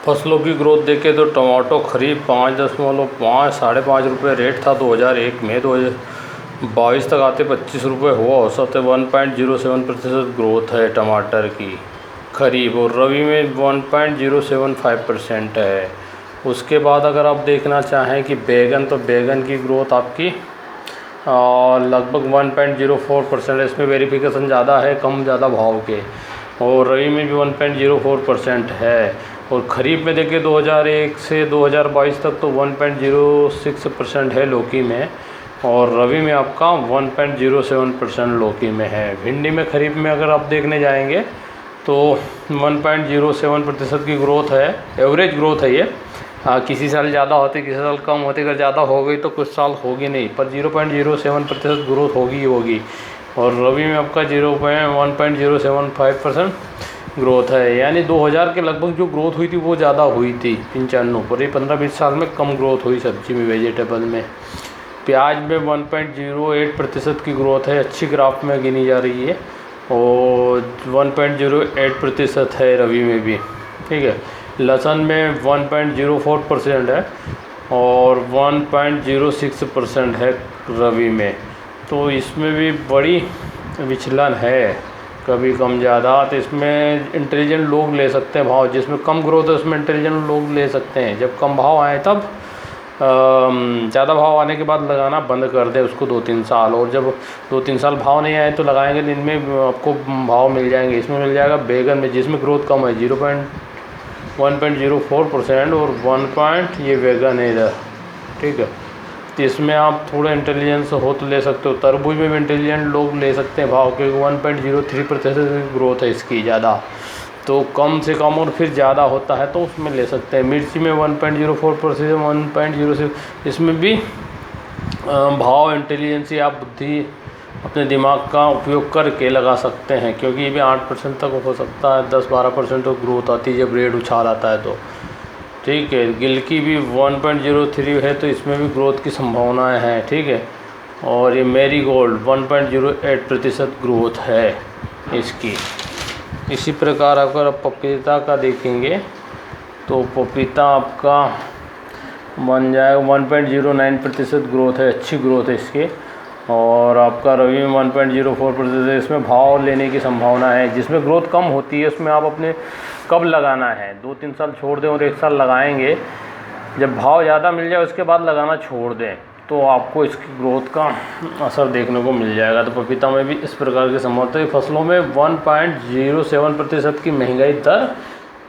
फसलों की ग्रोथ देखें तो टमाटो खरीफ 5.5 साढ़े 5 रुपये रेट था 2001 में। 2022 तक आते 25 रुपये हुआ औसत है। 1.07% ग्रोथ है टमाटर की खरीफ, और रबी में 1.075% है। उसके बाद अगर आप देखना चाहें कि बैगन, तो बैगन की ग्रोथ आपकी लगभग 1.04% है। इसमें वेरिफिकेशन ज़्यादा है, कम ज़्यादा भाव के, और रबी में भी 1.04% है। और ख़रीफ में देखिए 2001 से 2022 तक तो 1.06% है लौकी में, और रबी में आपका 1.07% लौकी में है। भिंडी में खरीफ में अगर आप देखने जाएंगे तो 1.07% की ग्रोथ है, एवरेज ग्रोथ है ये। किसी साल ज़्यादा होती, किसी साल कम होती। अगर ज़्यादा हो गई तो कुछ साल होगी नहीं, पर 0.07% ग्रोथ होगी ही होगी। और रबी में आपका 1.075% ग्रोथ है। यानी 2000 के लगभग जो ग्रोथ हुई थी वो ज़्यादा हुई थी 95 पर। ये 15-20 साल में कम ग्रोथ हुई सब्जी में, वेजिटेबल में। प्याज में 1.08% की ग्रोथ है, अच्छी ग्राफ में गिनी जा रही है, और 1.08% है रबी में भी, ठीक है। लहसुन में 1.04% है और 1.06% है रबी में। तो इसमें भी बड़ी विचलन है, कभी कम ज़्यादा। तो इसमें इंटेलिजेंट लोग ले सकते हैं भाव, जिसमें कम ग्रोथ है उसमें इंटेलिजेंट लोग ले सकते हैं। जब कम भाव आए तब ज़्यादा भाव आने के बाद लगाना बंद कर दे उसको 2-3 साल, और जब 2-3 साल भाव नहीं आए तो लगाएंगे तो इनमें आपको भाव मिल जाएंगे। इसमें मिल जाएगा बैगन में, जिसमें ग्रोथ कम है 1.04% और 1 ये बैगन है इधर, ठीक है। तो इसमें आप थोड़ा इंटेलिजेंस हो तो ले सकते हो। तरबूज में भी इंटेलिजेंट लोग ले सकते हैं भाव, क्योंकि 1.03% की ग्रोथ है इसकी ज़्यादा, तो कम से कम और फिर ज़्यादा होता है तो उसमें ले सकते हैं। मिर्ची में 1.04%, 1.06, इसमें भी भाव इंटेलिजेंस या बुद्धि अपने दिमाग का उपयोग करके लगा सकते हैं, क्योंकि ये भी 8% तक हो सकता है, 10-12% तो ग्रोथ आती है जब रेट उछाल आता है तो, ठीक है। गिलकी भी 1.03 है, तो इसमें भी ग्रोथ की संभावनाएं हैं, ठीक है। और ये मैरीगोल्ड 1.08% ग्रोथ है इसकी। इसी प्रकार अगर आप पपीता का देखेंगे तो पपीता आपका बन जाएगा 1.09% ग्रोथ है, अच्छी ग्रोथ है इसकी। और आपका रबी में 1.04% है। इसमें भाव लेने की संभावना है। जिसमें ग्रोथ कम होती है उसमें आप अपने कब लगाना है, 2-3 साल छोड़ दें और 1 साल लगाएंगे। जब भाव ज़्यादा मिल जाए उसके बाद लगाना छोड़ दें तो आपको इसकी ग्रोथ का असर देखने को मिल जाएगा। तो पपीता में भी इस प्रकार की संभावना है। फसलों में 1.07% की महंगाई दर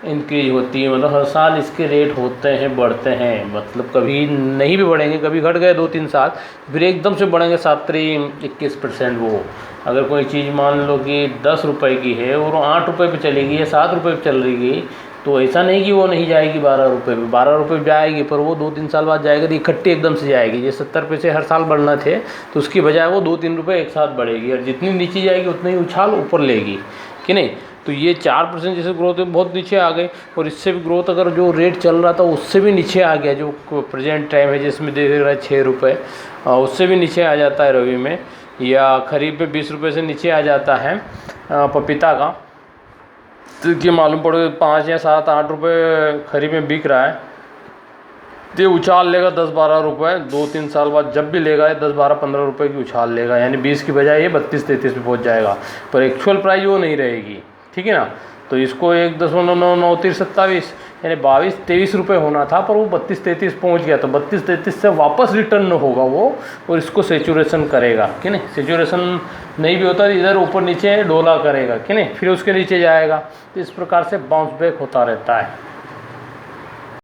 इंक्रीज होती है, मतलब हर साल इसके रेट होते हैं, बढ़ते हैं। मतलब कभी नहीं भी बढ़ेंगे, कभी घट गए 2-3 साल, फिर एकदम से बढ़ेंगे 7-21%। वो अगर कोई चीज़ मान लो कि 10 रुपये की है और 8 रुपये पे चलेगी या 7 रुपये पे चल रही, तो ऐसा नहीं कि वो नहीं जाएगी 12 रुपये पे, 12 रुपये पे जाएगी, पर वो 2-3 साल बाद जाएगी तो इकट्ठी एकदम से जाएगी। ये 70 पैसे हर साल बढ़ना थे तो उसकी बजाय वो 2-3 रुपये एक साथ बढ़ेगी, और जितनी नीचे जाएगी उतनी ही उछाल ऊपर लेगी, कि नहीं। तो ये 4% जैसे ग्रोथ है, बहुत नीचे आ गई। और इससे भी ग्रोथ अगर जो रेट चल रहा था उससे भी नीचे आ गया, जो प्रेजेंट टाइम है जिसमें देख रहा है 6 रुपये, उससे भी नीचे आ जाता है रबी में, या खरीफ में 20 रुपये से नीचे आ जाता है पपीता का। तो कि मालूम पड़े 5 या 7-8 रुपये खरीफ में बिक रहा है, तो ये उछाल लेगा 10-12 रुपये 2-3 साल बाद। जब भी लेगा ये 10-12-15 रुपये की उछाल लेगा, यानी 20 की बजाय ये 32-33 पे पहुँच जाएगा, पर एक्चुअल प्राइस वो नहीं रहेगी, ठीक है ना। तो इसको 1.99327 यानी 22-23 रुपये होना था, पर वो 32-33 पहुँच गया। तो 32-33 से वापस रिटर्न होगा वो, और इसको सेचुरेशन करेगा, कि नहीं। सेचुरेशन नहीं भी होता, इधर ऊपर नीचे डोला करेगा, कि नहीं, फिर उसके नीचे जाएगा। तो इस प्रकार से बाउंस बैक होता रहता है।